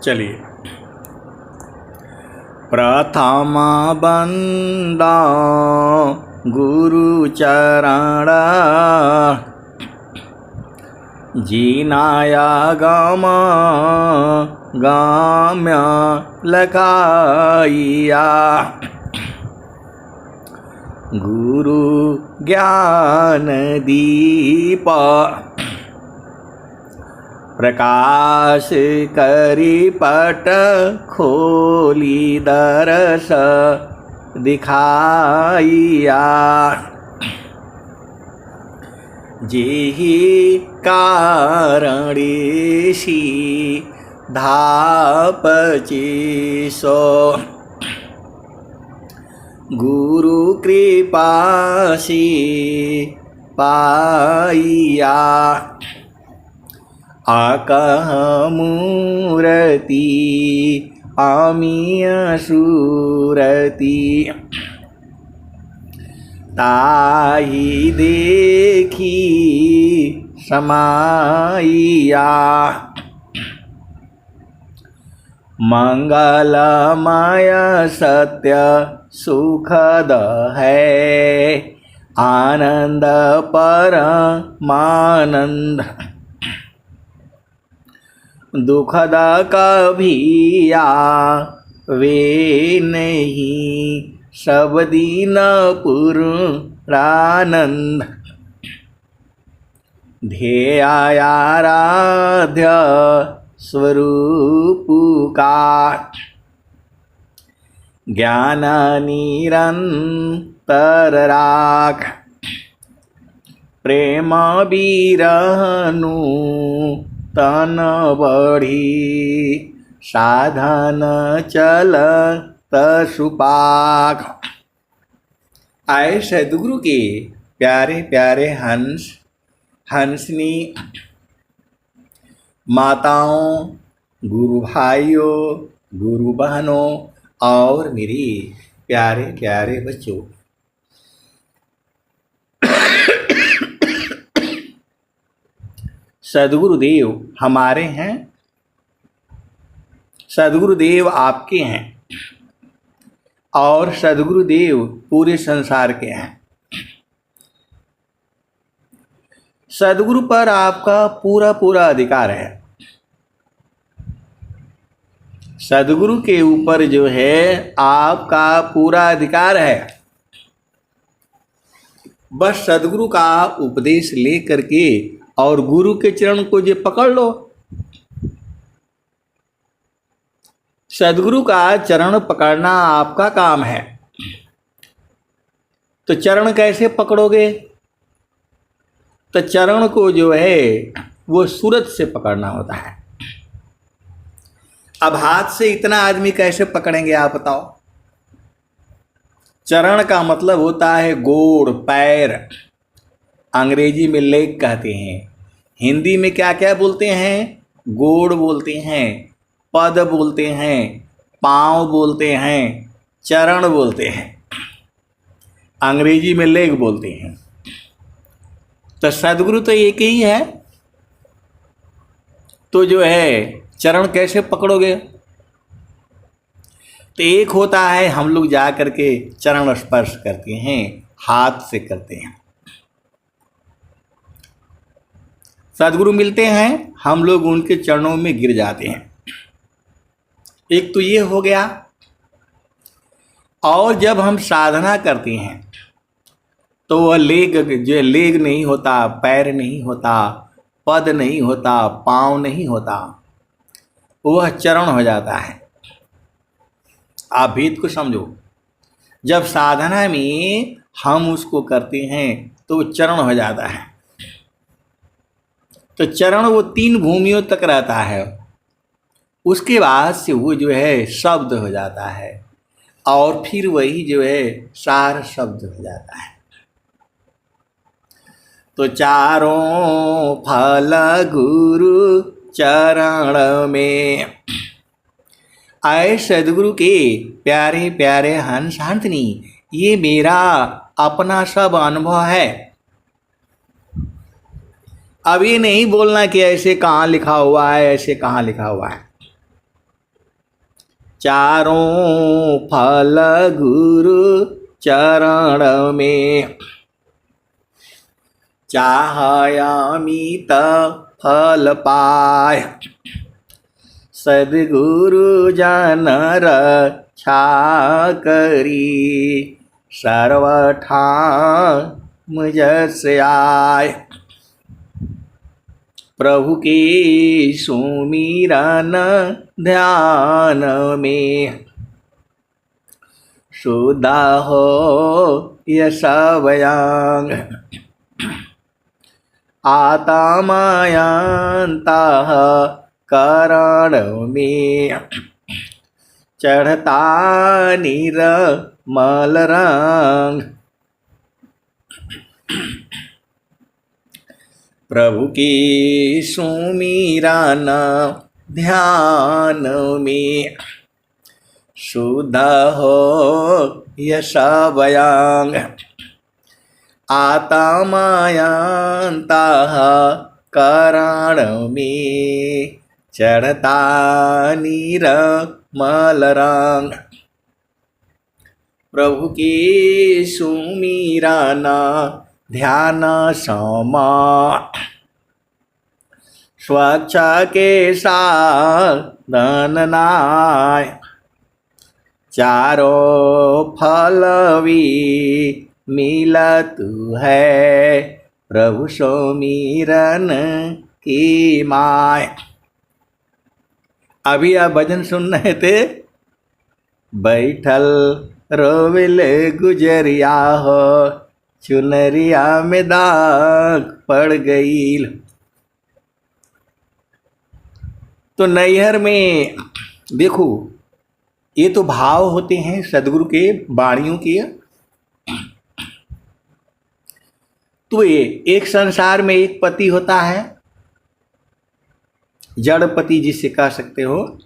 चलिए, प्रथम बंदा गुरु चरण, जीनाया गम गाम्य लखाइया, गुरु ज्ञान दीप प्रकाश करी पट खोली दरस दिखाइया, जेहि कारणेशी धापचिसो, गुरु कृपासी पाइया, आकह मूरति आमिय सूरति, ताहि देखी समाइया, मंगलमय सत्य सुखद है, आनंद परमानंद, दुखद कभिया वे नहीं, सब दीन पुरानंद, ध्येयाराध्य स्वरूप का, ज्ञान निरंतर राख, प्रेम बिरहनु तन बढ़ी, साधन चल सुपाख। आए सदगुरु के प्यारे प्यारे हंस, हंसनी माताओं, गुरु भाइयों, गुरु बहनों और मेरे प्यारे प्यारे बच्चों, सदगुरुदेव हमारे हैं, सदगुरुदेव आपके हैं और सदगुरुदेव पूरे संसार के हैं। सदगुरु पर आपका पूरा पूरा अधिकार है। सदगुरु के ऊपर जो है आपका पूरा अधिकार है। बस सदगुरु का उपदेश ले करके और गुरु के चरण को जो पकड़ लो। सदगुरु का चरण पकड़ना आपका काम है। तो चरण कैसे पकड़ोगे? तो चरण को जो है वो सूरत से पकड़ना होता है। अब हाथ से इतना आदमी कैसे पकड़ेंगे आप बताओ? चरण का मतलब होता है गोड़, पैर। अंग्रेजी में लेग कहते हैं। हिंदी में क्या क्या बोलते हैं? गोड़ बोलते हैं, पद बोलते हैं, पाँव बोलते हैं, चरण बोलते हैं। अंग्रेजी में लेग बोलते हैं। तो सदगुरु तो एक ही है। तो जो है चरण कैसे पकड़ोगे? तो एक होता है हम लोग जा करके चरण स्पर्श करते हैं, हाथ से करते हैं। सदगुरु मिलते हैं, हम लोग उनके चरणों में गिर जाते हैं। एक तो ये हो गया। और जब हम साधना करते हैं तो वह लेग जो लेग नहीं होता, पैर नहीं होता, पद नहीं होता, पाँव नहीं होता, वह चरण हो जाता है। आप भेद को समझो। जब साधना में हम उसको करते हैं तो वो चरण हो जाता है। तो चरण वो 3 भूमियों तक रहता है। उसके बाद से वो जो है शब्द हो जाता है और फिर वही जो है सार शब्द हो जाता है। तो चारों फल गुरु चरण में। आए सदगुरु के प्यारे प्यारे हंस हंसनी, ये मेरा अपना सब अनुभव है। अब ये नहीं बोलना कि ऐसे कहाँ लिखा हुआ है, ऐसे कहाँ लिखा हुआ है। चारों फल गुरु चरण में, चाहयामित फल पाय, सद्गुरु जन रक्षा करी, सर्वठाम जस आय। प्रभु के सुमिरन ध्यान में, शुद्ध हो यश व्यंग, आत्मायंतः करण में, चढ़ता निर्मल रंग। प्रभु की सुमिरन ध्यान में, शुद्ध हो यश व्यंग, आत्मायंतः करण में, चढ़ता निर्मल रंग। प्रभु की सुमिरन ध्यान समा, स्वच्छ के साधन नाय, चारों फल भी मिलत है, प्रभु सुमिरन की माय। अभी आप भजन सुन रहे थे, बैठल रोविल गुजरिया हो, चुनरिया में दाग पड़ गई। तो नैहर में देखो, ये तो भाव होते हैं सदगुरु के वाणियों के। तो ये एक संसार में एक पति होता है, जड़ पति जिसे कह सकते हो,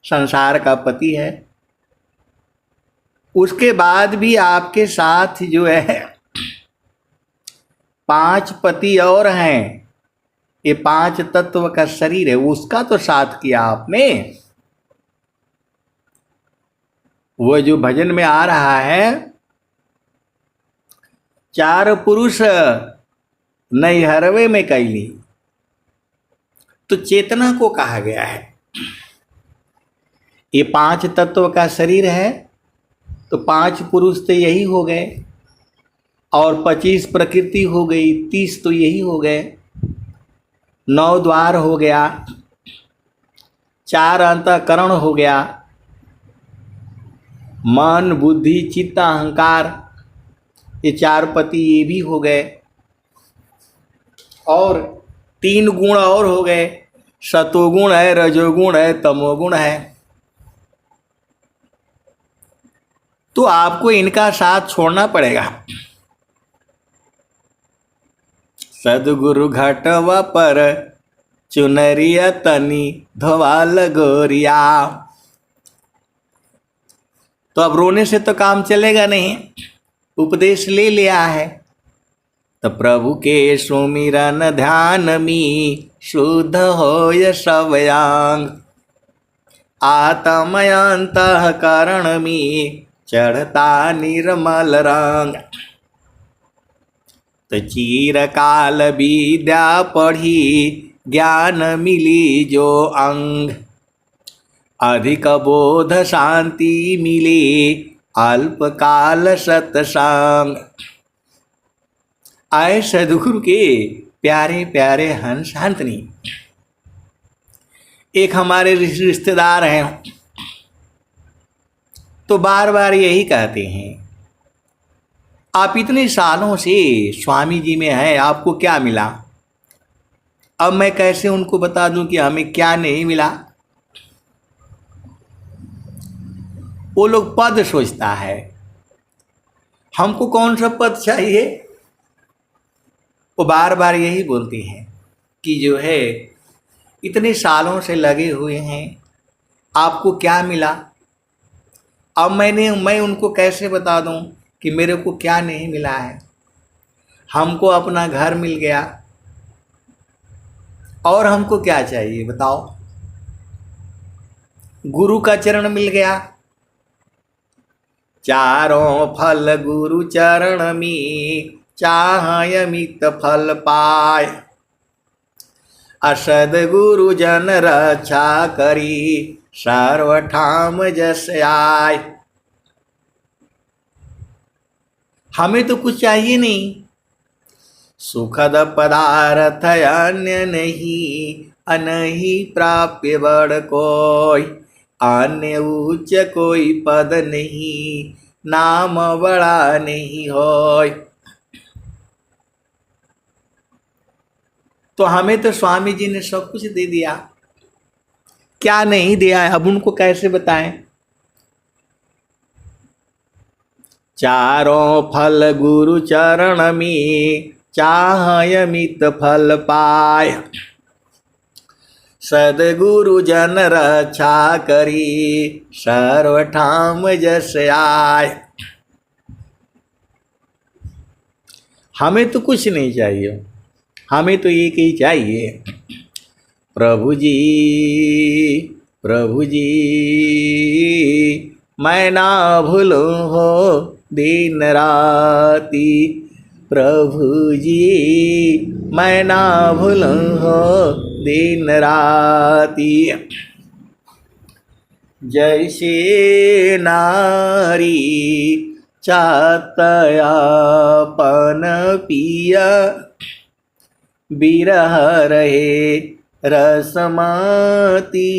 संसार का पति है। उसके बाद भी आपके साथ जो है 5 पति और हैं, ये 5 तत्व का शरीर है, उसका तो साथ किया आपने। वो जो भजन में आ रहा है, 4 पुरुष नैहरवे में कैली, तो चेतना को कहा गया है। ये 5 तत्व का शरीर है, तो 5 पुरुष तो यही हो गए, और 25 प्रकृति हो गई, 30 तो यही हो गए, 9 द्वार हो गया, 4 अंतःकरण हो गया, मन बुद्धि चित्त अहंकार, ये 4 पति ये भी हो गए, और 3 गुण और हो गए, सतोगुण है, रजोगुण है, तमोगुण है। तो आपको इनका साथ छोड़ना पड़ेगा। सदगुरु घटवा पर चुनरिया तनी धोवाल गोरिया। तो अब रोने से तो काम चलेगा नहीं, उपदेश ले लिया है। तो प्रभु के सुमिरन ध्यान में, शुद्ध हो यश व्यंग, आत्मयंतः करण में, चढ़ता निर्मल रंग। तो चिरकाल विद्या पढ़ी, ज्ञान मिली जो अंग, अधिक बोध शांति मिली, अल्पकाल सत्संग। आए सदगुरु के प्यारे प्यारे हंस हंतनी। एक हमारे रिश्तेदार हैं, तो बार बार यही कहते हैं, आप इतने सालों से स्वामी जी में हैं, आपको क्या मिला? अब मैं कैसे उनको बता दूं कि हमें क्या नहीं मिला? वो लोग पद सोचता है, हमको कौन सा पद चाहिए? वो बार बार यही बोलते हैं कि जो है इतने सालों से लगे हुए हैं, आपको क्या मिला? अब मैं उनको कैसे बता दूं कि मेरे को क्या नहीं मिला है? हमको अपना घर मिल गया, और हमको क्या चाहिए बताओ? गुरु का चरण मिल गया। चारों फल गुरु चरण में, चाह अमित फल पाय। असद गुरु जन रक्षा करी, सर्वठाम जस आय। हमें तो कुछ चाहिए नहीं, सुखद पदार्थ अन्य नहीं, अनहि प्राप्य बड़ कोई। अन्य उच्च कोई पद नहीं, नाम बड़ा नहीं होय। तो हमें तो स्वामी जी ने सब कुछ दे दिया, क्या नहीं दिया है अब उनको कैसे बताएं। चारों फल गुरु चरण में, चाह अमित फल पाय। सदगुरु जन रक्षा करी, सर्वठाम जस आय। हमें तो कुछ नहीं चाहिए, हमें तो एक ही चाहिए, प्रभु जी प्रभु जी मैं ना भूलूं हो दिन राती। प्रभु जी मैं ना भूलूं हो दिन राती। जैसे नारी चातयापन पिया, बिरह रहे रसमाती।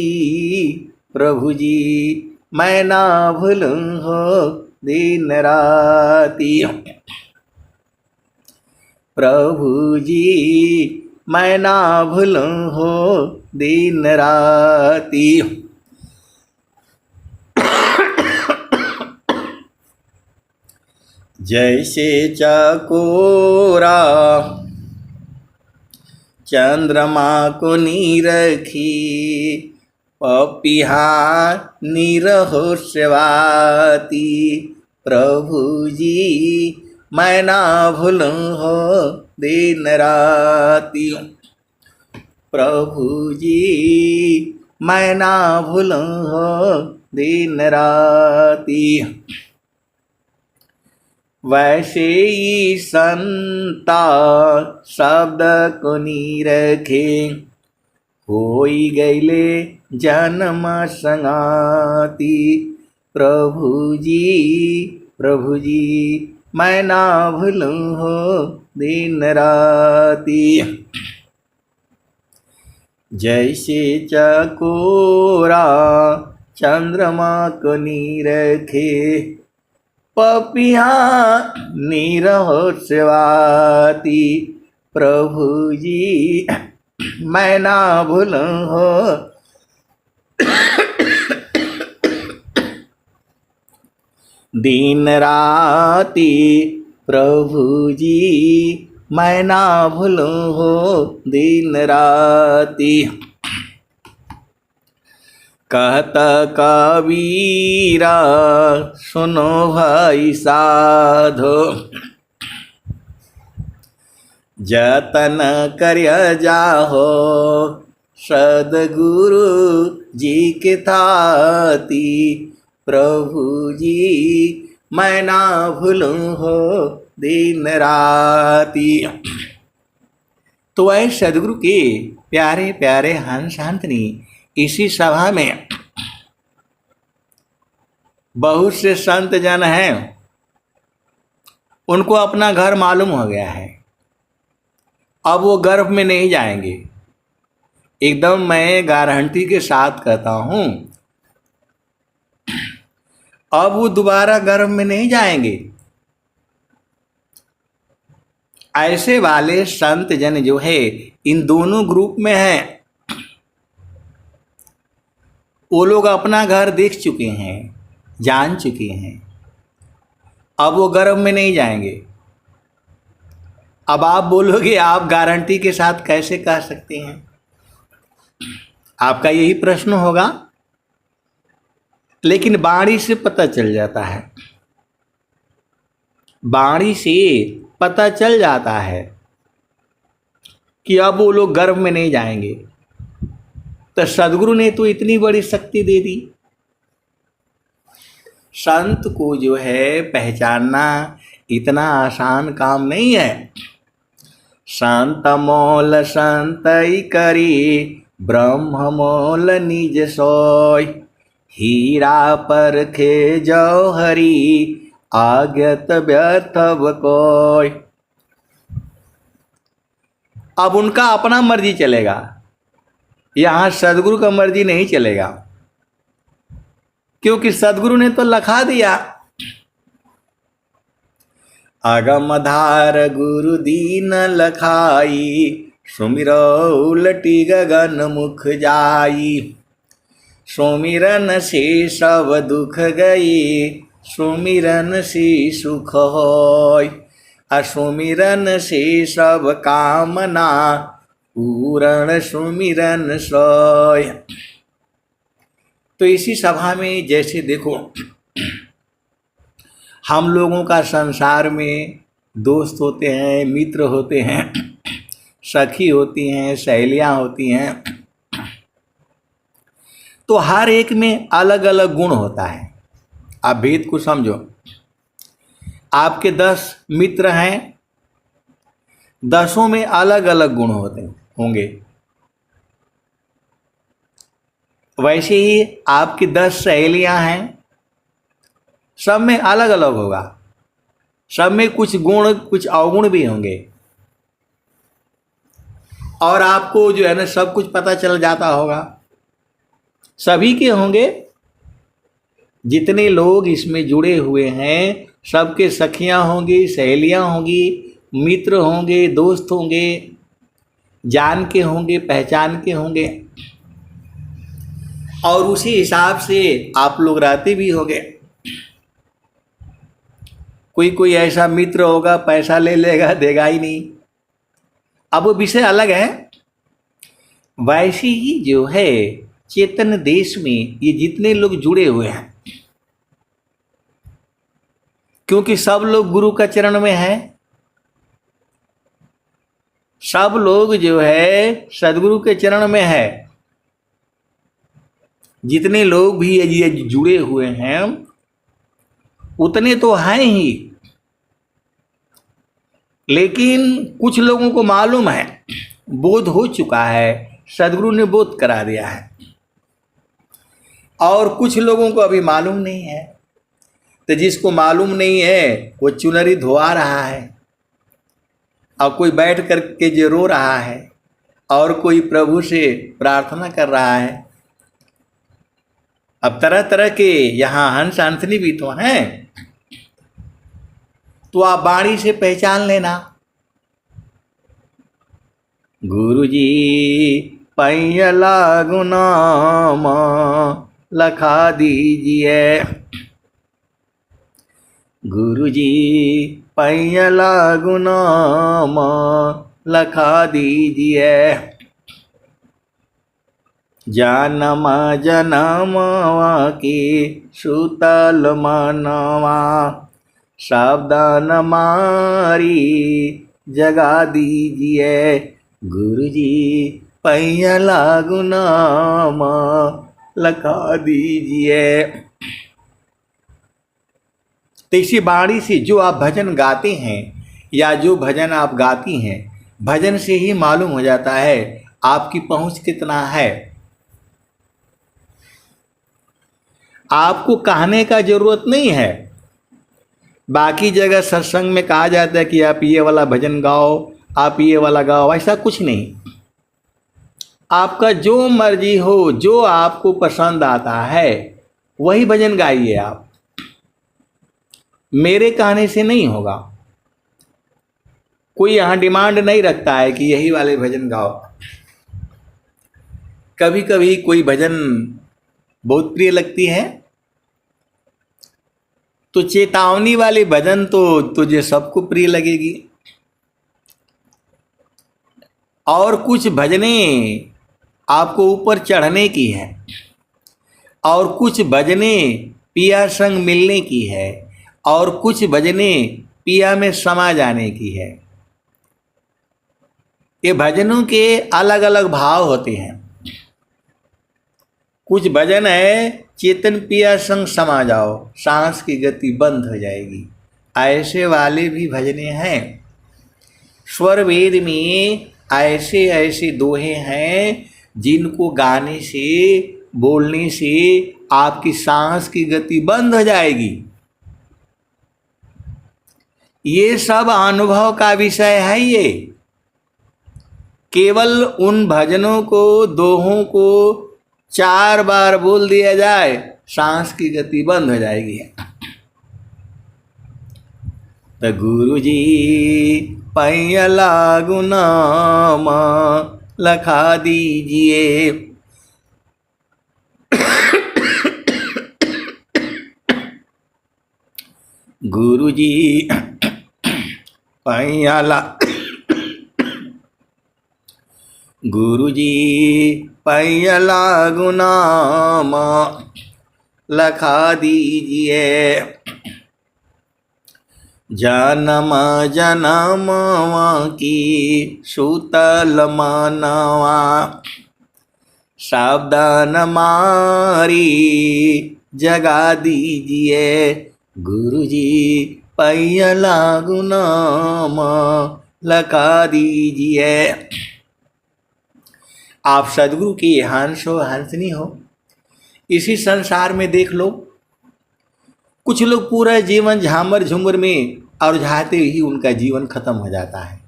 प्रभु जी मैं ना भूलूं हो दिन राती। प्रभु जी मैं ना भूलूं हो दिन राती। जैसे चकोरा चंद्रमा को निरखी, पपिहा निरहो सेवाती। प्रभु जी मैं ना भूलूं हो दिन राती। प्रभु जी मैं ना भूलूं हो दिन राती। वैसे ही संता शब्द को निरखे, होई गईले जन्म संगाती। प्रभु जी मैं ना भूलूं हो दिन राती। जैसे चकोरा चंद्रमा को निरखे, पपिहा निरहो सेवाती। प्रभु जी मैं ना भूलूं हो दिन राती। प्रभु जी मैं ना भूलूं हो दिन राती। कहत कबीरा सुनो भाई साधो, जतन करिया जाहो सदगुरु जी के थाती। प्रभु जी मैं ना भूलूं हो दिन राती। तो ऐ सदगुरु के प्यारे प्यारे हंस हंसनी इसी सभा में बहुत से संत जन हैं, उनको अपना घर मालूम हो गया है, अब वो गर्भ में नहीं जाएंगे। एकदम मैं गारंटी के साथ कहता हूं, अब वो दोबारा गर्भ में नहीं जाएंगे। ऐसे वाले संत जन जो है इन दोनों ग्रुप में हैं। वो लोग अपना घर देख चुके हैं, जान चुके हैं, अब वो गर्भ में नहीं जाएंगे। अब आप बोलोगे आप गारंटी के साथ कैसे कह सकते हैं? आपका यही प्रश्न होगा, लेकिन वाणी से पता चल जाता है, वाणी से पता चल जाता है कि अब वो लोग गर्भ में नहीं जाएंगे। तो सदगुरु ने तो इतनी बड़ी शक्ति दे दी। संत को जो है पहचानना इतना आसान काम नहीं है। संत मोल संतई करी, ब्रह्म मोल निज सोय। हीरा परखे जौहरी, आज्ञत व्यर्थ कोय। अब उनका अपना मर्जी चलेगा, यहां सदगुरु का मर्जी नहीं चलेगा, क्योंकि सदगुरु ने तो लखा दिया। अगम धार गुरु दीन लखाई, सुमिरो उलटी गगन मुख जाई। सुमिरन से सब दुख गई, सुमिरन से सुख होय। असुमिरन से सब कामना, पूर्ण सुमिरन सोय। तो इसी सभा में जैसे देखो, हम लोगों का संसार में दोस्त होते हैं, मित्र होते हैं, सखी होती हैं, सहेलियां होती हैं, तो हर एक में अलग अलग गुण होता है। आप भेद को समझो। आपके 10 मित्र हैं, 10 में अलग अलग गुण होंगे। वैसे ही आपकी 10 सहेलियां हैं, सब में अलग अलग होगा, सब में कुछ गुण कुछ अवगुण भी होंगे। और आपको जो है ना सब कुछ पता चल जाता होगा, सभी के होंगे। जितने लोग इसमें जुड़े हुए हैं सबके सखियां होंगी, सहेलियां होंगी, मित्र होंगे, दोस्त होंगे, जान के होंगे, पहचान के होंगे, और उसी हिसाब से आप लोग रहते भी होंगे। कोई ऐसा मित्र होगा पैसा ले लेगा, देगा ही नहीं, अब वो विषय अलग है। वैसे ही जो है चेतन देश में ये जितने लोग जुड़े हुए हैं, क्योंकि सब लोग गुरु का चरण में है, सब लोग जो है सदगुरु के चरण में है। जितने लोग भी ये जुड़े हुए हैं उतने तो हैं ही, लेकिन कुछ लोगों को मालूम है, बोध हो चुका है, सदगुरु ने बोध करा दिया है, और कुछ लोगों को अभी मालूम नहीं है। तो जिसको मालूम नहीं है वो चुनरी धोआ रहा है, और कोई बैठ करके जो रो रहा है, और कोई प्रभु से प्रार्थना कर रहा है। अब तरह तरह के यहाँ हंस हंसनी भी तो हैं, तो आप बाणी से पहचान लेना। गुरुजी पैया लागु नाम लखा दीजिए, गुरुजी पैया लागु नाम लखा दीजिए। जनम जनमवा की सुतल मनवा, सावधान मारी जगा दीजिए। गुरुजी पैया लागु नाम लखा दीजिए। तो इसी बाणी से जो आप भजन गाते हैं या जो भजन आप गाती हैं, भजन से ही मालूम हो जाता है आपकी पहुंच कितना है। आपको कहने का जरूरत नहीं है। बाकी जगह सत्संग में कहा जाता है कि आप ये वाला भजन गाओ, आप ये वाला गाओ, ऐसा कुछ नहीं। आपका जो मर्जी हो, जो आपको पसंद आता है वही भजन गाइए आप, मेरे कहने से नहीं होगा। कोई यहाँ डिमांड नहीं रखता है कि यही वाले भजन गाओ। कभी कभी कोई भजन बहुत प्रिय लगती है तो चेतावनी वाली भजन तो तुझे सबको प्रिय लगेगी, और कुछ भजने आपको ऊपर चढ़ने की है, और कुछ भजने पिया संग मिलने की है, और कुछ भजने पिया में समा जाने की है। ये भजनों के अलग अलग भाव होते हैं। कुछ भजन है, चेतन पिया संग समा जाओ, सांस की गति बंद हो जाएगी, ऐसे वाले भी भजने हैं। स्वर वेद में ऐसे ऐसे दोहे हैं जिनको गाने से, बोलने से आपकी सांस की गति बंद हो जाएगी। ये सब अनुभव का विषय है। ये केवल उन भजनों को, दोहों को 4 बार बोल दिया जाए, सांस की गति बंद हो जाएगी। तो गुरु जी पैया लागू नाम लखा दीजिए, गुरु जी गुरुजी पैया लागू नाम लखा दीजिए, जन्म जन्मवा की सूतल मानवा, सावधान मारी जगा दीजिए, गुरुजी पैया लागू नाम लखा दीजिए। आप सदगुरु की हंस हो, हंसनी हो। इसी संसार में देख लो, कुछ लोग पूरा जीवन झामर झुमर में और झाते ही उनका जीवन खत्म हो जाता है।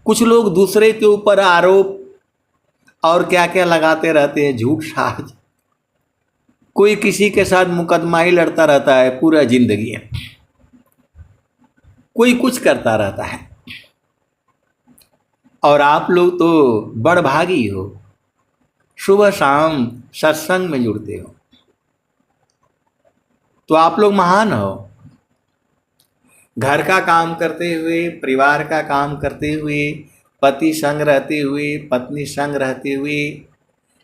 कुछ लोग दूसरे के ऊपर आरोप और क्या क्या लगाते रहते हैं, झूठ साज। कोई किसी के साथ मुकदमा ही लड़ता रहता है पूरा जिंदगी, कोई कुछ करता रहता है। और आप लोग तो बड़ भागी हो, सुबह शाम सत्संग में जुड़ते हो, तो आप लोग महान हो। घर का काम करते हुए, परिवार का काम करते हुए, पति संग रहते हुए, पत्नी संग रहते हुए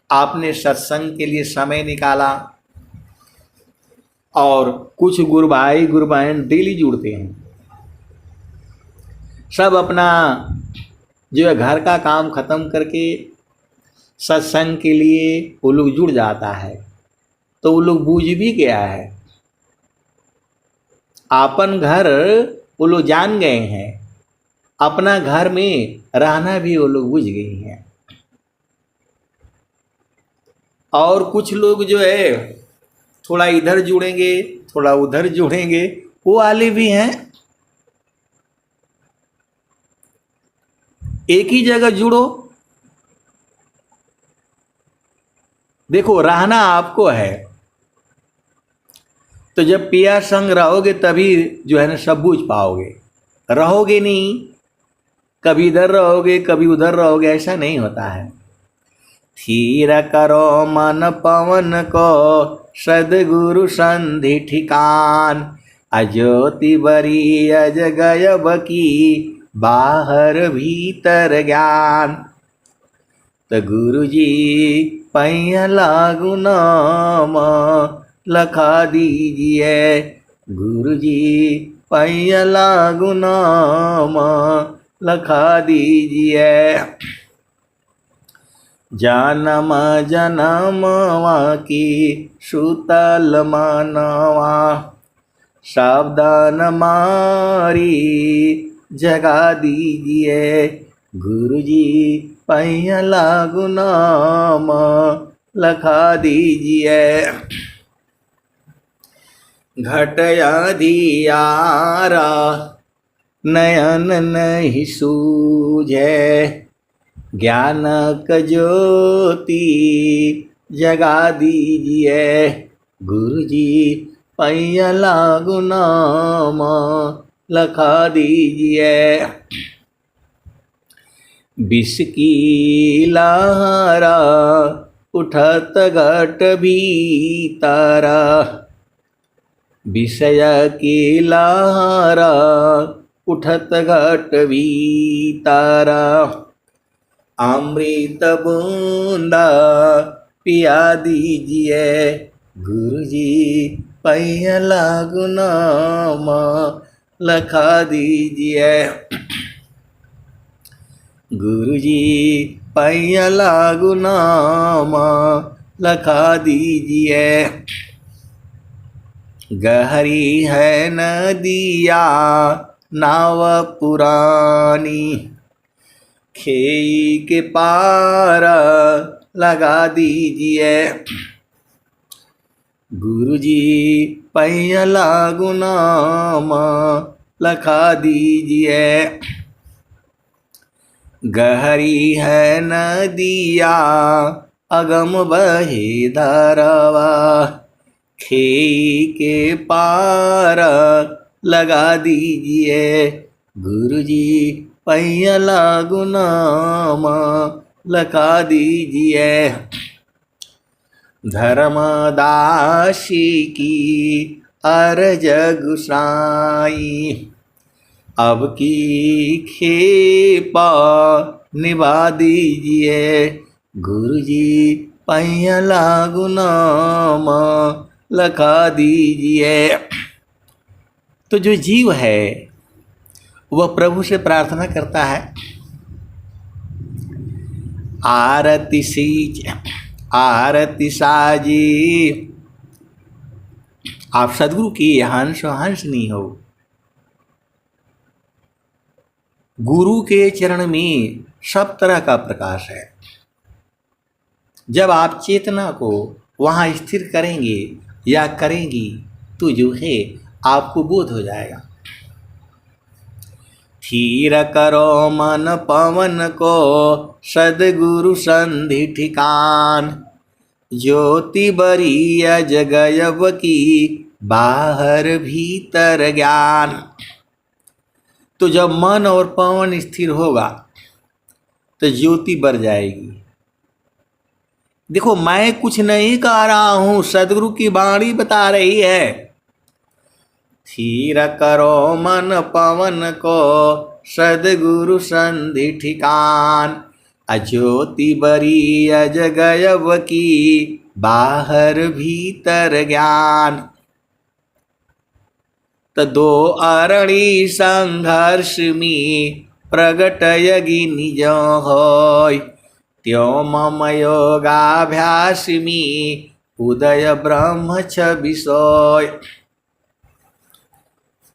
आपने सत्संग के लिए समय निकाला। और कुछ गुरु भाई गुरु बहन डेली जुड़ते हैं, सब अपना जो है घर का काम खत्म करके सत्संग के लिए वो लोग जुड़ जाता है। तो वो लोग बूझ भी गया है, अपन घर वो लोग जान गए हैं, अपना घर में रहना भी वो लोग बुझ गए हैं। और कुछ लोग जो है थोड़ा इधर जुड़ेंगे, थोड़ा उधर जुड़ेंगे, वो वाले भी हैं। एक ही जगह जुड़ो। देखो, रहना आपको है, तो जब पिया संग रहोगे तभी जो है ना सब बूझ पाओगे। रहोगे नहीं, कभी इधर रहोगे कभी उधर रहोगे, ऐसा नहीं होता है। थीर करो मन पवन को, सदगुरु संधि ठिकान, अज्योति बरी अज गयब की, बाहर भीतर ज्ञान। तो गुरु जी पैया लागू नाम लखा दीजिए, गुरु जी पैया लागू नाम लखा दीजिए, जन्म जन्मवा की सूतल मानवा, सावधान मारी जगा दीजिए, गुरुजी पैया लागू नाम लखा दीजिए। घटया दियारा नयन नहीं सूझे, ज्ञान क ज्योति जगा दीजिए, गुरुजी पैया लागू नाम लखा दीजिए। विष की लहरा उठत घट भीतरा, विषय की लहरा उठत घट भीतरा, अमृत बूंदा पिया दीजिए, गुरुजी पैया लागू नाम लखा दीजिए, गुरुजी पैया लागू नाम लखा दीजिए। गहरी है नदिया नाव पुरानी, खेई के पार लगा दीजिए। गुरुजी पैया लागू नाम लखा दीजिए। गहरी है नदिया अगम बहे धारावा, खेई के पार लगा दीजिए। गुरुजी पैया लागू नाम लखा दीजिए। धर्मदासी की अर्ज गुसाई, अब की खेपा निभा दीजिए। गुरुजी पैया लागू नाम लखा दीजिए। तो जो जीव है वह प्रभु से प्रार्थना करता है, आरती सींच आरती साजी। आप सदगुरु की हंस हंसनी हो। गुरु के चरण में सब तरह का प्रकाश है। जब आप चेतना को वहाँ स्थिर करेंगे या करेंगी तो जो है आपको बोध हो जाएगा। थीर करो मन पवन को, सदगुरु संधि ठिकान। ज्योति बरिया जगयब की, बाहर भीतर ज्ञान। तो जब मन और पवन स्थिर होगा तो ज्योति बर जाएगी। देखो, मैं कुछ नहीं कह रहा हूं, सदगुरु की वाणी बता रही है। थीर करो मन पवन को, सदगुरु संधि ठिकान। अज्योति बरी अजगयब की, बाहर भीतर ज्ञान। तो दो अरणी संघर्ष में प्रगटयगी निज होय। त्यों मम योगाभ्यास में उदय ब्रह्म छवि सोय।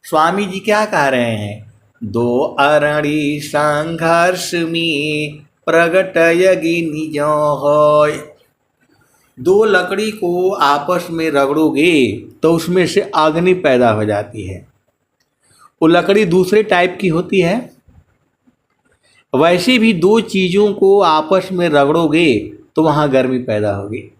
स्वामी जी क्या कह रहे हैं? दो अरणी संघर्ष में प्रगटयगी निज होय। दो लकड़ी को आपस में रगड़ोगे तो उसमें से अग्नि पैदा हो जाती है। वो लकड़ी दूसरे टाइप की होती है। वैसे भी दो चीज़ों को आपस में रगड़ोगे तो वहाँ गर्मी पैदा होगी।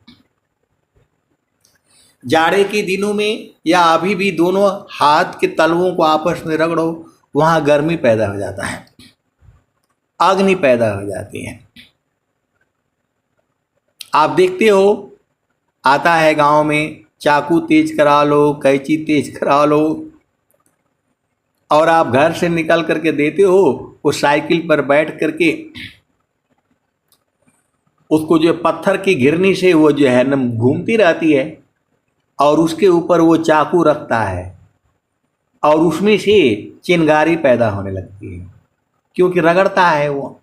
जाड़े के दिनों में या अभी भी दोनों हाथ के तलवों को आपस में रगड़ो, वहाँ गर्मी पैदा हो जाता है, अग्नि पैदा हो जाती है। आप देखते हो, आता है गांव में, चाकू तेज करा लो, कैंची तेज करा लो, और आप घर से निकल करके देते हो, वो साइकिल पर बैठ करके उसको जो पत्थर की घिरनी से वो जो है न घूमती रहती है और उसके ऊपर वो चाकू रखता है और उसमें से चिंगारी पैदा होने लगती है, क्योंकि रगड़ता है वो।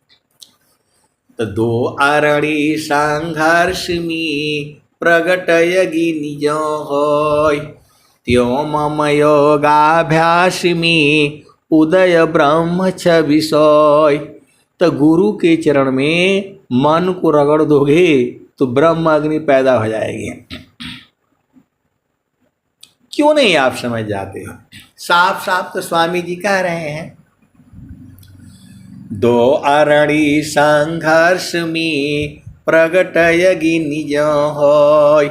तो दो अरणी संघर्ष में प्रगटयगी निज होय। त्यों मम योगाभ्यास में उदय ब्रह्म छवि सोय। तो गुरु के चरण में मन को रगड़ दोगे तो ब्रह्म अग्नि पैदा हो जाएगी। क्यों नहीं आप समझ जाते हो? साफ साफ तो स्वामी जी कह रहे हैं, दो अरणी संघर्ष में प्रगटयगी निज होय।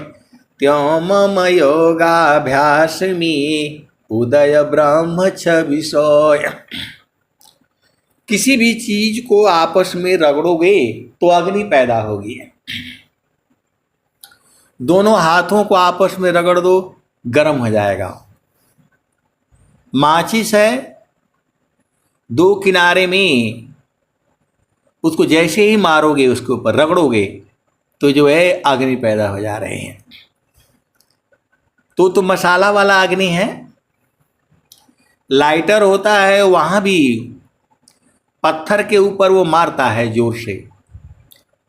त्यों मम योगाभ्यास में उदय ब्रह्म छवि सोय। किसी भी चीज को आपस में रगड़ोगे तो अग्नि पैदा होगी। दोनों हाथों को आपस में रगड़ दो, गर्म हो जाएगा। माचिस है, दो किनारे में उसको जैसे ही मारोगे, उसके ऊपर रगड़ोगे तो जो है अग्नि पैदा हो जा रहे हैं। तो मसाला वाला अग्नि है। लाइटर होता है, वहाँ भी पत्थर के ऊपर वो मारता है जोर से,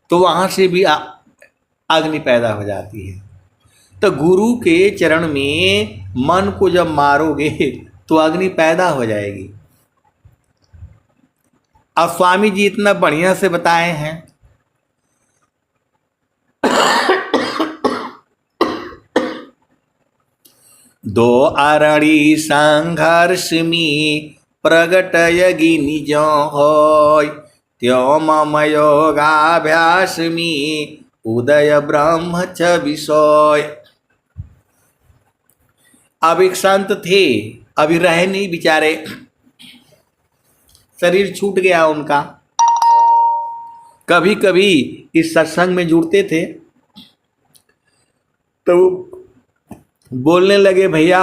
तो वहाँ से भी अग्नि पैदा हो जाती है। तो गुरु के चरण में मन को जब मारोगे तो अग्नि पैदा हो जाएगी। अब स्वामी जी इतना बढ़िया से बताए हैं, दो अरणि संघर्ष में प्रगटयगी निज होय, त्यो मम योगाभ्यास में उदय ब्रह्म छ विषय। अब एक संत थे, अभी रहे नहीं बेचारे, शरीर छूट गया उनका। कभी कभी इस सत्संग में जुड़ते थे तो बोलने लगे, भैया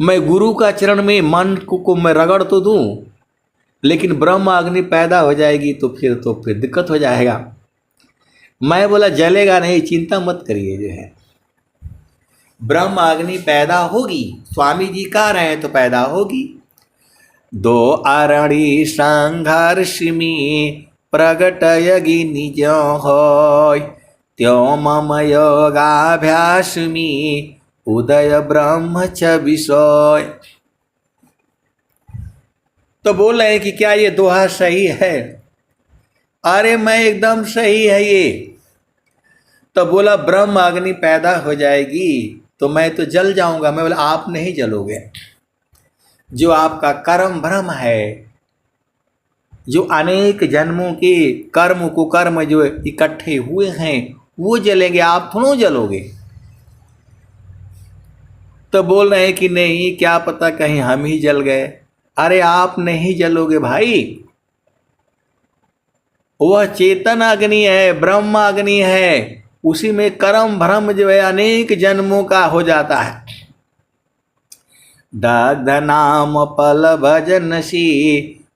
मैं गुरु का चरण में मन को मैं रगड़ तो दूं, लेकिन ब्रह्म अग्नि पैदा हो जाएगी तो फिर दिक्कत हो जाएगा। मैं बोला जलेगा नहीं, चिंता मत करिए, जो है ब्रह्म अग्नि पैदा होगी, स्वामी जी कह रहे हैं तो पैदा होगी। दो अरणि संघर्ष में प्रगटयगी निज होय, त्यो मम योगाभ्यास में उदय ब्रह्म छ विषय। तो बोल रहे हैं कि क्या ये दोहा सही है? अरे मैं एकदम सही है ये। तो बोला ब्रह्म अग्नि पैदा हो जाएगी तो मैं तो जल जाऊंगा। मैं बोला आप नहीं जलोगे, जो आपका कर्म भ्रम है, जो अनेक जन्मों के कर्म कुकर्म जो इकट्ठे हुए हैं वो जलेंगे, आप थोड़ा जलोगे। तो बोल रहे हैं कि नहीं, क्या पता कहीं हम ही जल गए। अरे आप नहीं जलोगे भाई, वह चेतन अग्नि है, ब्रह्म अग्नि है, उसी में कर्म भ्रम जो है अनेक जन्मों का हो जाता है। दग्ध नाम पल भजन सी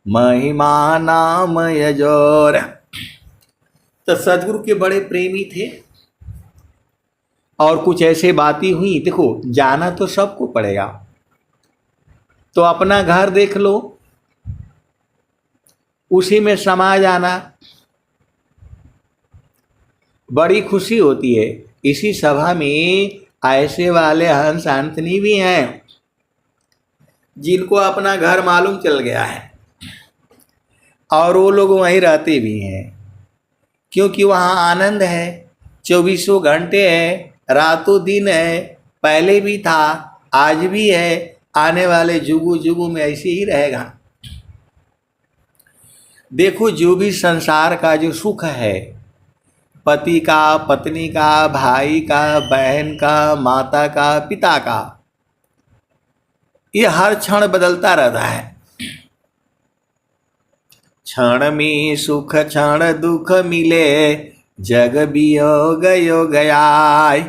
महिमा नाम यजोर। तो सदगुरु के बड़े प्रेमी थे और कुछ ऐसे बातें हुई। देखो जाना तो सबको पड़ेगा, तो अपना घर देख लो, उसी में समा जाना, बड़ी खुशी होती है। इसी सभा में ऐसे वाले हंस अंतनी भी हैं जिनको अपना घर मालूम चल गया है और वो लोग वहीं रहते भी हैं, क्योंकि वहाँ आनंद है, 24 घंटे है, रातों दिन है, पहले भी था, आज भी है, आने वाले जुगु जुगु में ऐसे ही रहेगा। देखो जो भी संसार का जो सुख है, पति का, पत्नी का, भाई का, बहन का, माता का, पिता का, ये हर क्षण बदलता रहता है। क्षण में सुख क्षण दुख मिले, जग वियोग यो गयाय।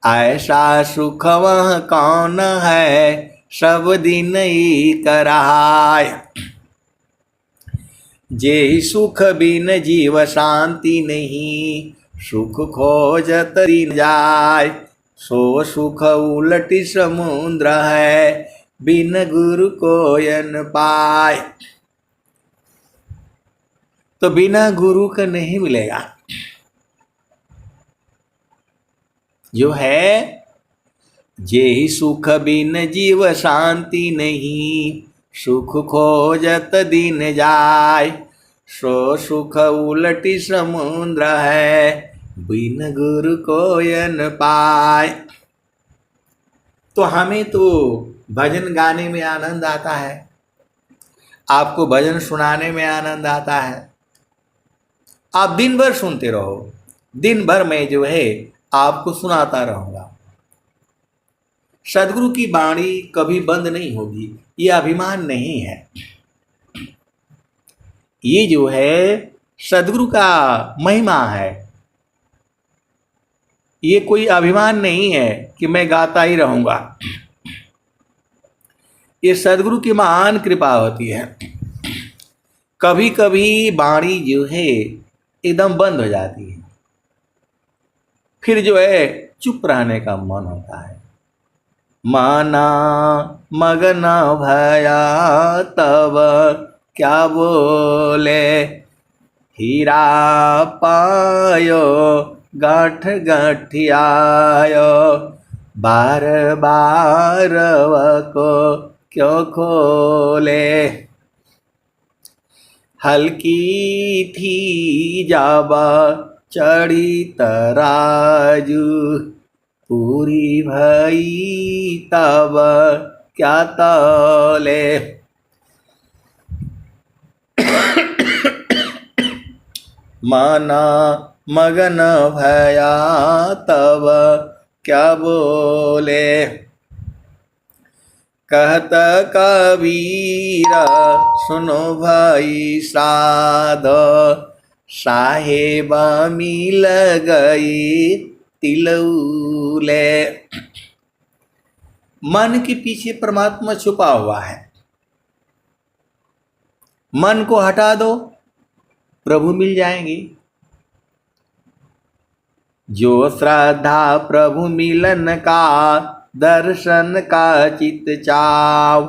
ऐसा सुख वह कौन है, सब दिन ही कराय। जे सुख बिन जीव शांति नहीं, सुख खोजत दिन जाय। सो सुख उलटी समुद्र है, बिन गुरु कोयन पाय। तो बिना गुरु का नहीं मिलेगा। जो है जे सुख बिन जीव शांति नहीं, सुख खोजत दिन जाय। सो सुख उलटी समुद्र है, बिन गुरु कोयन पाय। तो हमें तो भजन गाने में आनंद आता है, आपको भजन सुनाने में आनंद आता है। आप दिन भर सुनते रहो, दिन भर मैं जो है आपको सुनाता रहूंगा। सदगुरु की वाणी कभी बंद नहीं होगी, ये अभिमान नहीं है। ये जो है सदगुरु का महिमा है, ये कोई अभिमान नहीं है कि मैं गाता ही रहूंगा। ये सदगुरु की महान कृपा होती है। कभी कभी वाणी जो है एकदम बंद हो जाती है, फिर जो है चुप रहने का मन होता है। माना मगन भया तब क्या बोले, हीरा पायो गांठ गांठियायो, बार बार को क्यों खोले। हल्की थी जाबा चढ़ी तराजू, पूरी भई तब क्या तौले। माना मगन भया तब क्या बोले। कहत कबीर सुनो भाई साध, साहेब मिल गई तिलौले। मन के पीछे परमात्मा छुपा हुआ है। मन को हटा दो, प्रभु मिल जाएंगे। जो श्रद्धा प्रभु मिलन का, दर्शन का चित चाव,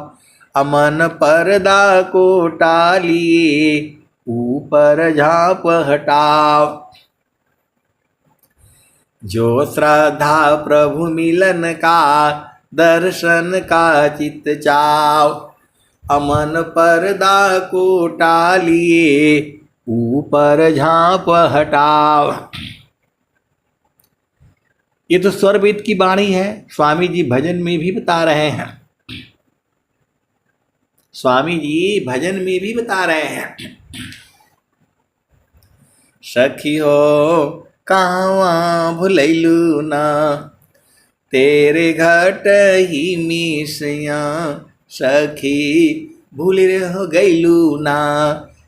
अमन पर्दा को टालिए ऊपर झांप हटाओ। जो श्रद्धा प्रभु मिलन का, दर्शन का चित चाव, अमन पर्दा को टालिए ऊपर झांप हटाओ। ये तो स्वरवेद की वाणी है। स्वामी जी भजन में भी बता रहे हैं। स्वामी जी भजन में भी बता रहे हैं। सखी हो कहाँ भुलैलू ना, तेरे घट ही मिसया। सखी भूल रे हो गईलू ना,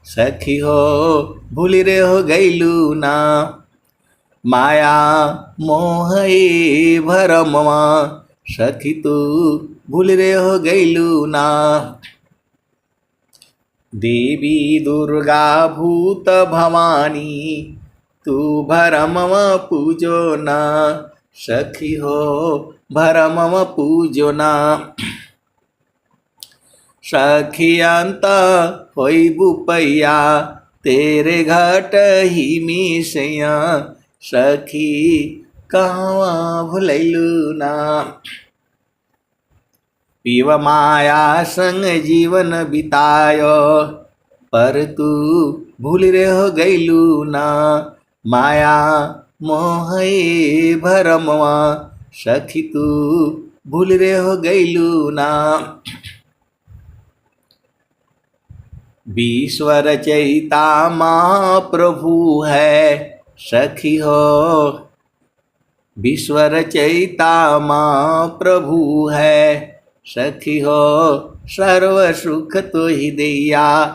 सखी हो भूल रे हो गईलू ना। माया मोह भरमवा, सखी तू भूल रे हो गईलू ना। देवी दुर्गा भूत भवानी, तू भरमवा पूजो ना, सखी हो भरमवा पूजो ना। सखी अंत होई बुपैया, तेरे घट ही मिसया। सखी कहाँ भुलैलू ना। पीव माया संग जीवन बितायो, पर तू भूल रे हो गईलू ना। माया मोह भरमवा, सखी तू भूल रे हो गईलू ना। विश्व रचयिता महाप्रभु है, सखी हो विश्व रचयिता महाप्रभु है। सखी हो सर्व सुख तो ही दैया,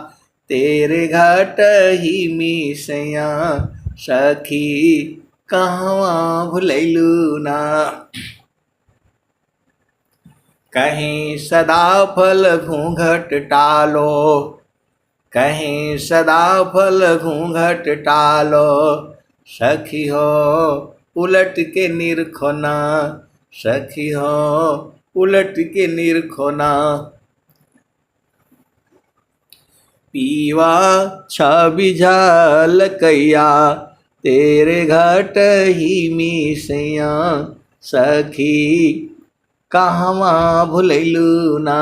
तेरे घट ही मिसया। सखी कहाँ भुलैलू ना। कहीं सदा फल घूंघट टालो, कहीं सदा फल घूंघट टालो। सखी हो उलट के निरखो ना, सखी हो उलट के निरखो ना। पीवा छवि झलकैया, तेरे घट ही मिसया। सखी कहाँ भुलैलू ना।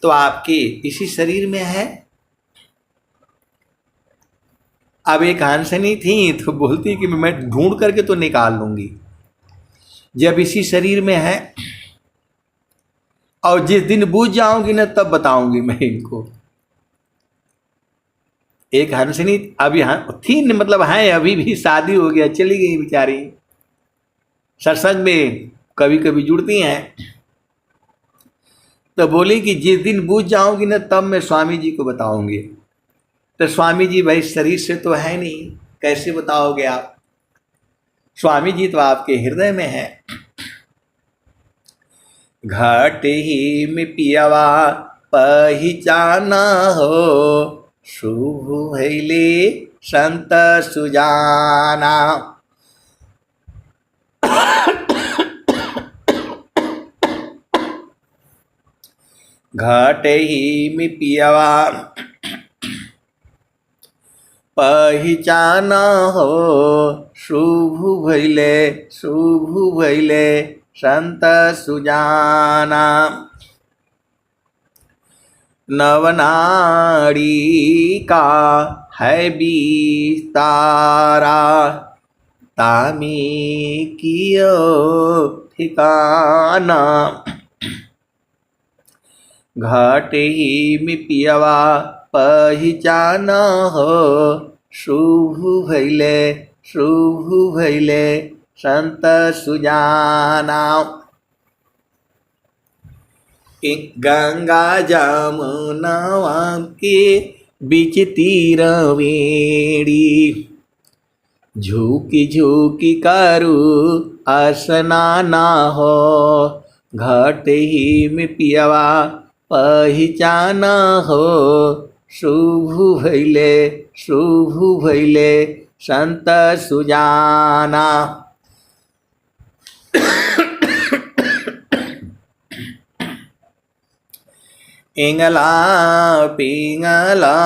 तो आपके इसी शरीर में है। अब एक हंसनी थी तो बोलती कि मैं ढूंढ करके तो निकाल लूंगी। जब इसी शरीर में है और जिस दिन बूझ जाऊंगी ना तब बताऊंगी मैं इनको। एक हंसनी अभी थी, मतलब है, अभी भी शादी हो गया, चली गई बेचारी। सत्संग में कभी कभी जुड़ती हैं, तो बोली कि जिस दिन बूझ जाऊंगी ना तब मैं स्वामी जी को बताऊंगी। तो स्वामी जी भाई शरीर से तो है नहीं, कैसे बताओगे आप। स्वामी जी तो आपके हृदय में है। घाट ही में पियावा पहचाना हो, शुभ भैले संत सुजाना। घाट ही में पियावा पहिचाना हो शुभ भैले संत सुजाना। नवनाड़ी का है विस्तारा तामी कियो ठिकाना। घट ही में पियवा पहिचाना हो शुभ भैले संत सुजाना। गंगा जमुना के बीच तीर वेड़ी झुकी झुकी करू स्नाना हो। घट ही में पियवा पहिचाना हो शुभ भैले संत सुजाना। इंगला पिंगला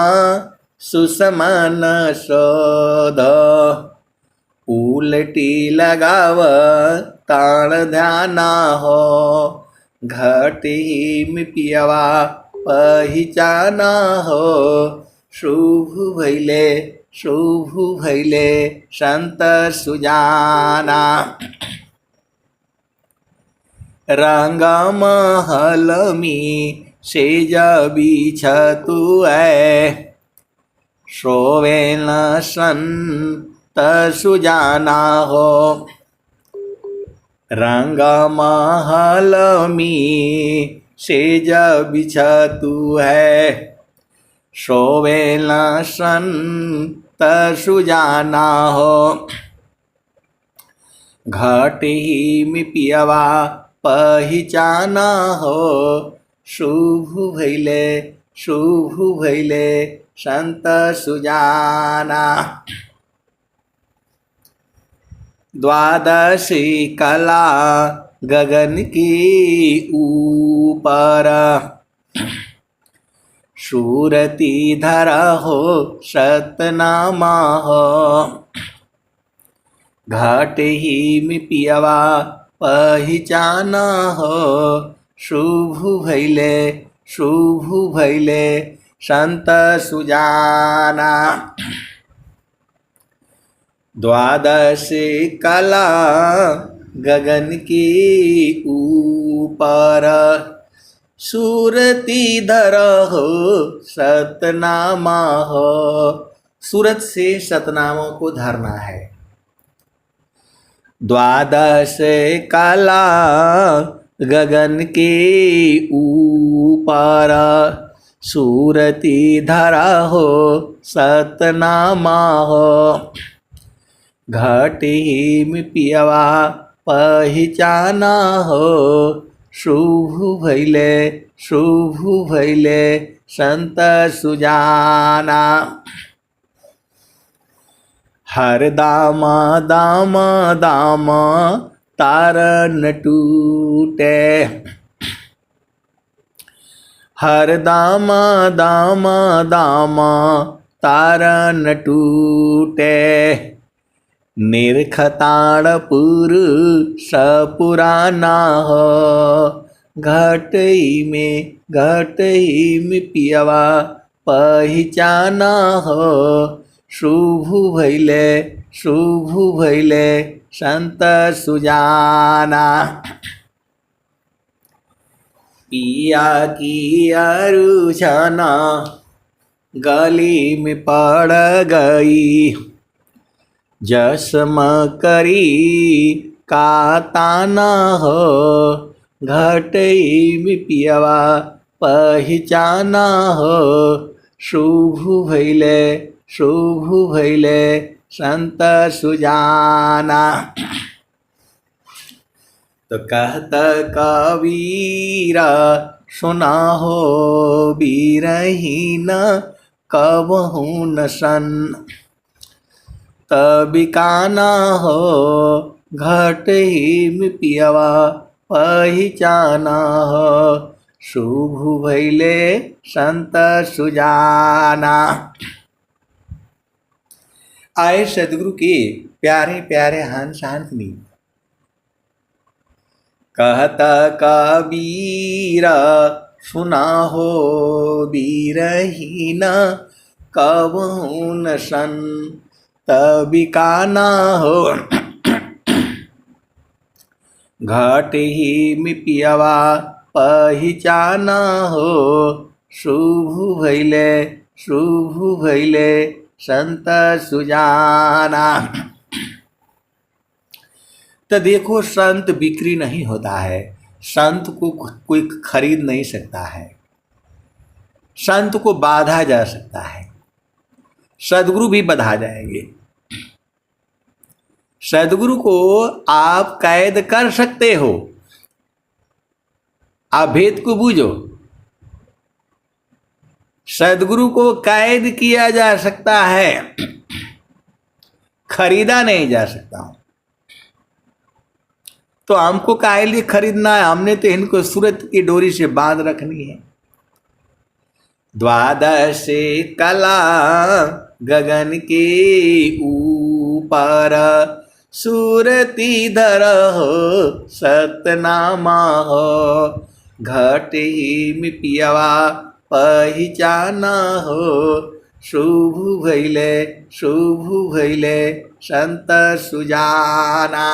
सुसमन शोध उलटी लगाव ताण ध्याना हो। घट ही में पियवा पहिचाना हो शुभ भैले संत सुजाना। रंग महल में सेज बिछतु है सोवे न संत सुजाना हो। रंग महल में सेज बिछतु है सोवे न संत सुजाना हो। घट ही में पियवा पहिचाना हो शुभ भैले संत सुजाना। द्वादशी कला गगन की ऊपर सूरती धरा हो सतनामा हो। घट ही में पियवा पहिचाना हो शुभ भैले संत सुजाना। द्वादश कला गगन की ऊपर सूरती धर हो सतनामा हो। सूरत से सतनामों को धरना है। द्वादश कला गगन के ऊपर सूरती धरा हो सतनामा हो। घट ही में पियवा पहिचाना हो शुभ भैले संत सुजाना। हर दामा दामा दामा तार न टूटे हर दामा दामा दामा तार न टूटे। निरखताड़पुर सपुराना हो घट ही में पियवा पहिचाना हो शुभ भैले संत सुजाना। पिया की अरुचना गली में पड़ गई जसम करी का ताना हो। घट में पियवा पहिचाना हो शुभ भैले संत सुजाना। तो कहता कबीरा सुना हो बीरहीन कबहू न सन। तबिकाना हो घट ही में पियवा पहिचाना हो शुभ भैले संत सुजाना। आए सदगुरु के प्यारे प्यारे हंस हंसनी। कहता कबीर सुना हो बीरहीन, कबहू न संत बिकाना हो। घाट ही में पियवा पहचाना हो, शुभ भैले संत सुजाना। तो देखो, संत बिक्री नहीं होता है, संत को कोई खरीद नहीं सकता है, संत को बाधा जा सकता है, सदगुरु भी बधा जाएंगे। सदगुरु को आप कैद कर सकते हो, आप भेद को बूझो। सदगुरु को कैद किया जा सकता है, खरीदा नहीं जा सकता। तो हमको काहे लिए खरीदना है? हमने तो इनको सूरत की डोरी से बांध रखनी है। द्वादश कला गगन के ऊपर, सूरती धर हो सतनामा हो। घट ही में पियवा पहचाना हो, शुभ भैले संत सुजाना।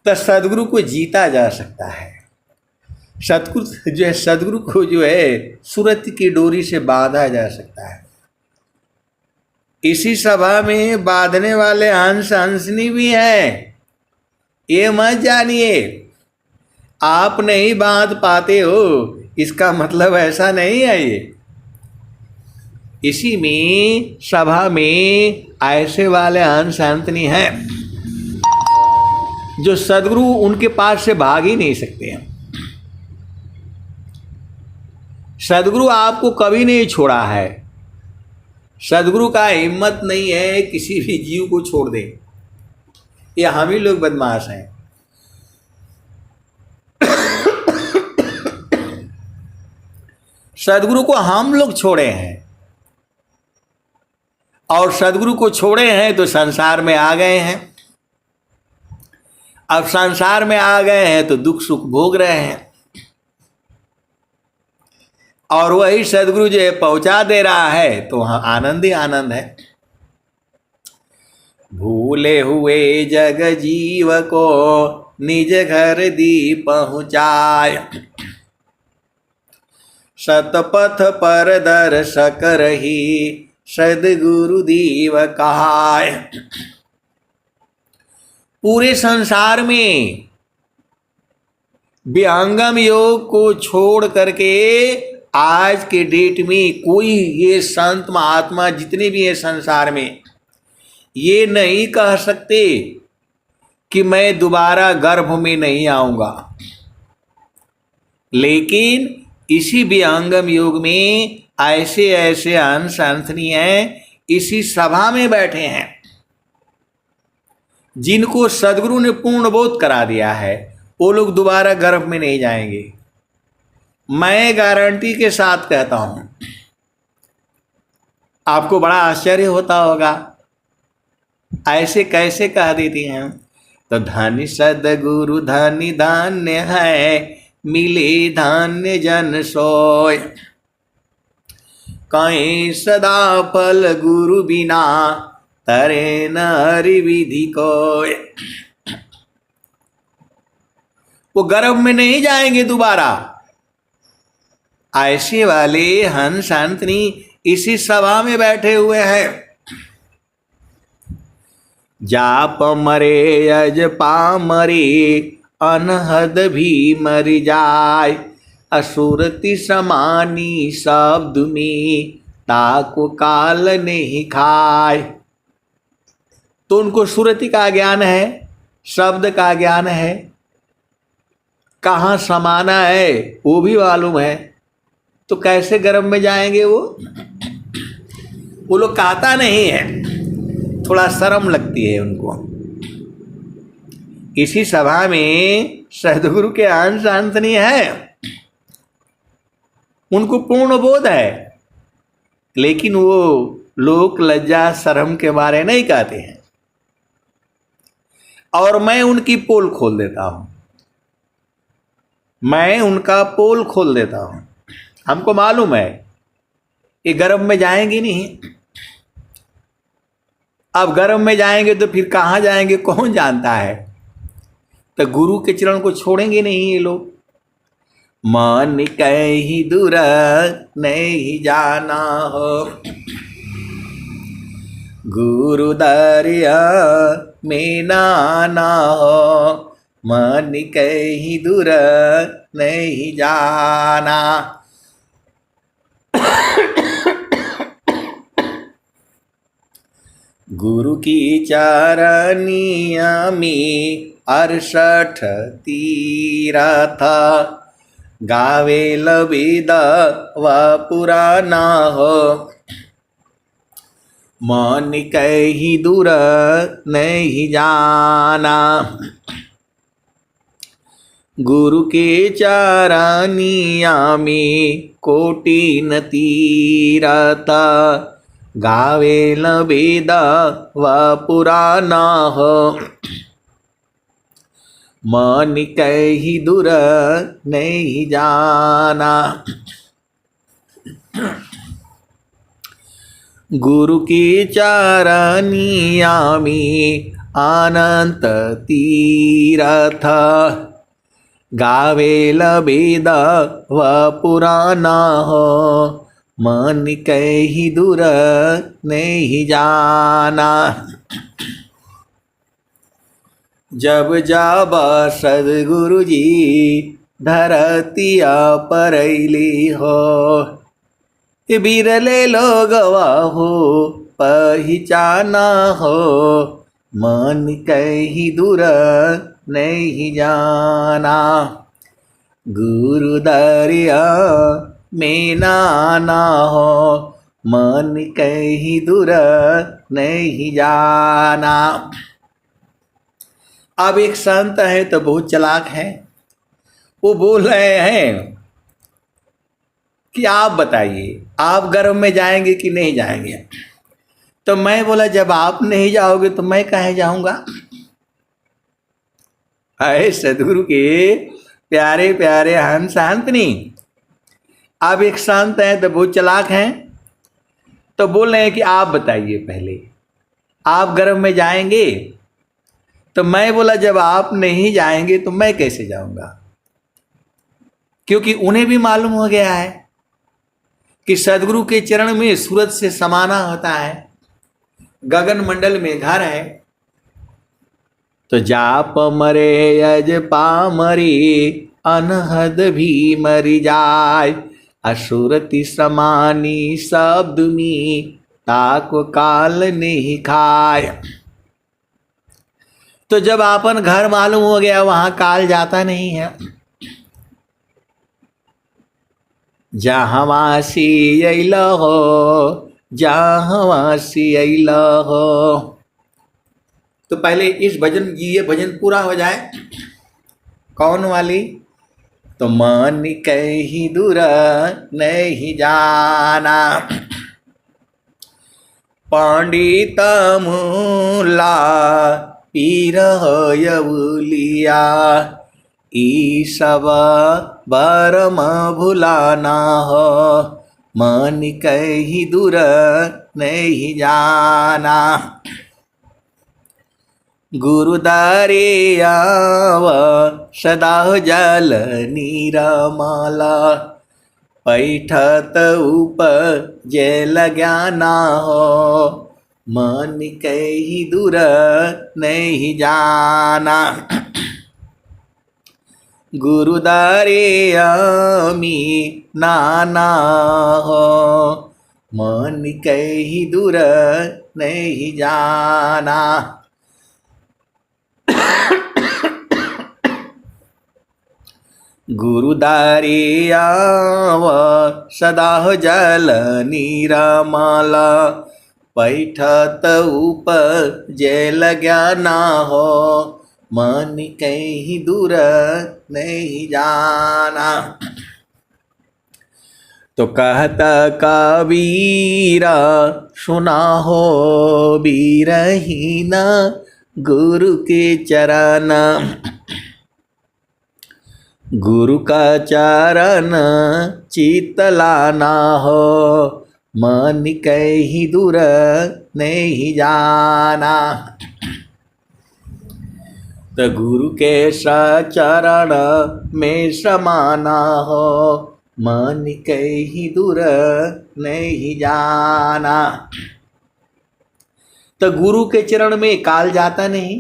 तो सदगुरु को जीता जा सकता है। सदगुरु को जो है सूरत की डोरी से बांधा जा सकता है। इसी सभा में बांधने वाले हंस हंसनी भी हैं, ये मत जानिए। आप नहीं बांध पाते हो इसका मतलब ऐसा नहीं है। ये इसी में सभा में ऐसे वाले हंस हंसनी हैं जो सदगुरु उनके पास से भाग ही नहीं सकते हैं। सदगुरु आपको कभी नहीं छोड़ा है। सदगुरु का हिम्मत नहीं है किसी भी जीव को छोड़ दे। ये हम ही लोग बदमाश हैं। सदगुरु को हम लोग छोड़े हैं, और सदगुरु को छोड़े हैं तो संसार में आ गए हैं। अब संसार में आ गए हैं तो दुख सुख भोग रहे हैं, और वही सदगुरु जो है पहुंचा दे रहा है तो वहां आनंद ही आनंद है। भूले हुए जग जीव को निज घर दी पहुंचाय, सतपथ पर दर्शक रही सदगुरु दीव कहाय। पूरे संसार में विहंगम योग को छोड़ करके आज के डेट में कोई ये संत महात्मा जितने भी हैं संसार में, ये नहीं कह सकते कि मैं दोबारा गर्भ में नहीं आऊंगा। लेकिन इसी विहंगम योग में ऐसे ऐसे हंस हंसनी हैं, इसी सभा में बैठे हैं जिनको सदगुरु ने पूर्ण बोध करा दिया है। वो लोग दोबारा गर्भ में नहीं जाएंगे। मैं गारंटी के साथ कहता हूं। आपको बड़ा आश्चर्य होता होगा, ऐसे कैसे कह देती हैं? तो धन्य सदगुरु धन्य धान्य है, मिले धान्य जन सोय। कहीं सदा फल गुरु बिना, तरे न हरि विधि कोय। वो गर्भ में नहीं जाएंगे दोबारा। ऐसे वाले हंस हंसनी इसी सभा में बैठे हुए हैं। जाप मरे अज पा मरे, अनहद भी मर जाय। असुरति समानी शब्द में, ताको काल नहीं खाय। तो उनको सुरति का ज्ञान है, शब्द का ज्ञान है, कहाँ समाना है वो भी मालूम है। तो कैसे गर्भ में जाएंगे? वो लोग कहता नहीं है, थोड़ा शर्म लगती है उनको। इसी सभा में सदगुरु के अंश अंतनी है, उनको पूर्ण बोध है, लेकिन वो लोक लज्जा शर्म के मारे नहीं कहते हैं, और मैं उनकी पोल खोल देता हूं, मैं उनका पोल खोल देता हूं। हमको मालूम है कि गर्भ में जाएंगे नहीं, अब गर्भ में जाएंगे तो फिर कहाँ जाएंगे कौन जानता है, तो गुरु के चरण को छोड़ेंगे नहीं ये लोग। मन कहीं दूर नहीं जाना हो, गुरु दरिया में नाना हो, मन कहीं दूर नहीं जाना। गुरु की चरनिया में 68 तीरथ, गावे लबेद व पुराना हो, मन कहीं दूर नहीं जाना। गुरु के चरनिया में कोटिन तीरथ, गावे लबेद व पुराना हो, मन कहीं दूर नहीं जाना। गुरु की चरनिया में अनंत तीरथ, गावे लबेद व पुराना हो, मन कहीं दूर नहीं जाना। जब जब सदगुरु जी धरतिया परैली हो, बिरले लोगवा हो पहचाना हो, मन कहीं दूर नहीं जाना। गुरु दरिया में नाना हो, मन कहीं दूर नहीं जाना। अब एक संत है तो बहुत चालाक है, वो बोल रहे हैं कि आप बताइए आप गर्भ में जाएंगे कि नहीं जाएंगे। तो मैं बोला जब आप नहीं जाओगे तो मैं काहे जाऊंगा। अरे सदगुरु के प्यारे प्यारे हंस हंसनी, आप एक संत हैं तो बहुत चालाक हैं, तो बोल रहे हैं कि आप बताइए पहले आप गर्भ में जाएंगे। तो मैं बोला जब आप नहीं जाएंगे तो मैं कैसे जाऊंगा, क्योंकि उन्हें भी मालूम हो गया है कि सदगुरु के चरण में सूरज से समाना होता है, गगन मंडल में घर है। तो जाप मरे अज पामरी, अनहद भी मरी जाय, असुरति समानी शब्द में ताको काल नहीं खाय। तो जब आपन घर मालूम हो गया वहां काल जाता नहीं है। जहाँवासी अल हो, जहाँवासी अल हो। तो पहले इस भजन ये भजन पूरा हो जाए। कौन वाली? तो मन कहीं दूर नहीं जाना, पंडित मूला पीर यवलिया, ई सब बरम भुलाना हो, मन कहीं दूर नहीं जाना। गुरुदारियाव सदा जल नीरमाला, पैठत उपजल ज्ञाना हो, मन कहीं दूर नहीं जाना। गुरुदारियामी नाना हो, मन कहीं दूर नहीं जाना। गुरुदारियाव सदा जल नीरमाला, पैठत उपजल ज्ञाना हो, मन कहीं दूर नहीं जाना। तो कहता कबीरा सुना हो बीरहीना, गुरु के चरण, गुरु का चरण चित लाना हो, मन कहीं दूर नहीं जाना। तो गुरु के चरण में समाना हो, मन कहीं दूर नहीं जाना। तो गुरु के चरण में काल जाता नहीं,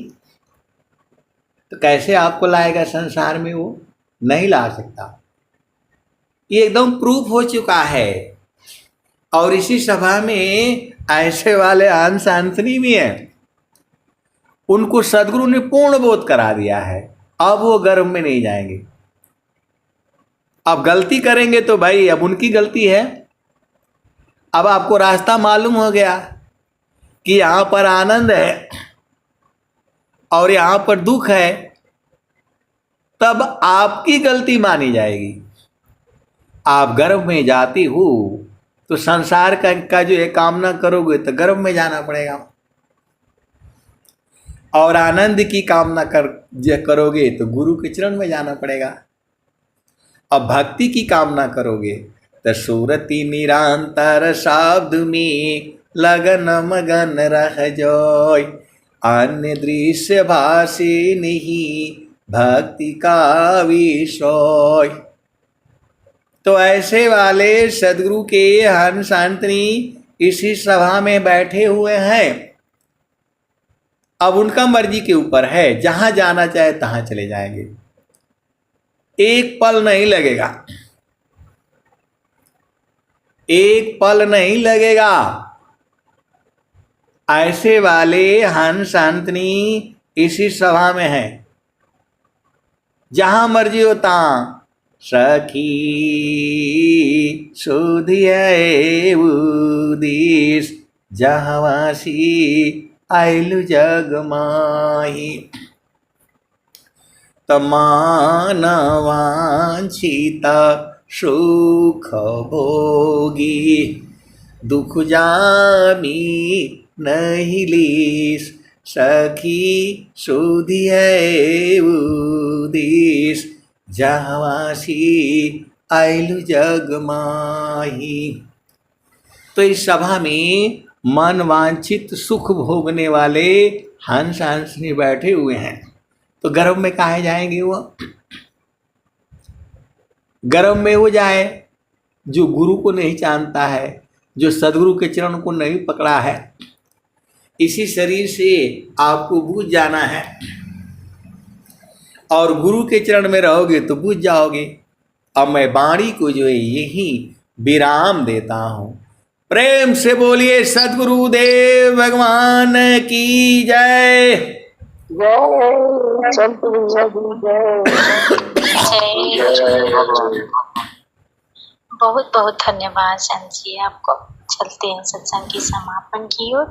तो कैसे आपको लाएगा संसार में? वो नहीं ला सकता। ये एकदम प्रूफ हो चुका है। और इसी सभा में ऐसे वाले अंश अंतनी भी हैं, उनको सदगुरु ने पूर्ण बोध करा दिया है। अब वो गर्भ में नहीं जाएंगे। अब गलती करेंगे तो भाई अब उनकी गलती है। अब आपको रास्ता मालूम हो गया कि यहां पर आनंद है और यहां पर दुख है, तब आपकी गलती मानी जाएगी। आप गर्भ में जाती हो तो संसार का जो ये कामना करोगे तो गर्भ में जाना पड़ेगा, और आनंद की कामना करोगे तो गुरु के चरण में जाना पड़ेगा। अब भक्ति की कामना करोगे तो सूरति निरंतर शब्द में लगन मगन रह जाय, अन्य दृश्य भाषे नहीं भक्ति का विषय। तो ऐसे वाले सदगुरु के हंस अंतनी इसी सभा में बैठे हुए हैं। अब उनका मर्जी के ऊपर है, जहां जाना चाहे तहां चले जाएंगे, एक पल नहीं लगेगा, एक पल नहीं लगेगा। ऐसे वाले हंस अंतनी इसी सभा में है, जहां मर्जी होता। सखी सुधिए उदिस जहवासी आइलु जग माही, तमानवांछिता सुख भोगी, दुख जामी नहीं लीस। सखी सुधिए उदिस जहवासी आइलु जग माही। तो इस सभा में मन वांछित सुख भोगने वाले हंस हंसनी बैठे हुए हैं। तो गर्भ में काहे जाएंगे? वो गर्भ में वो जाए जो गुरु को नहीं जानता है, जो सदगुरु के चरण को नहीं पकड़ा है। इसी शरीर से आपको बूझ जाना है, और गुरु के चरण में रहोगे तो बूझ जाओगे। अब मैं वाणी को जो है यही विराम देता हूं। प्रेम से बोलिए सदगुरु देव भगवान की जय। बहुत बहुत धन्यवाद संत जी, आपको। चलते हैं सत्संग की समापन की ओर।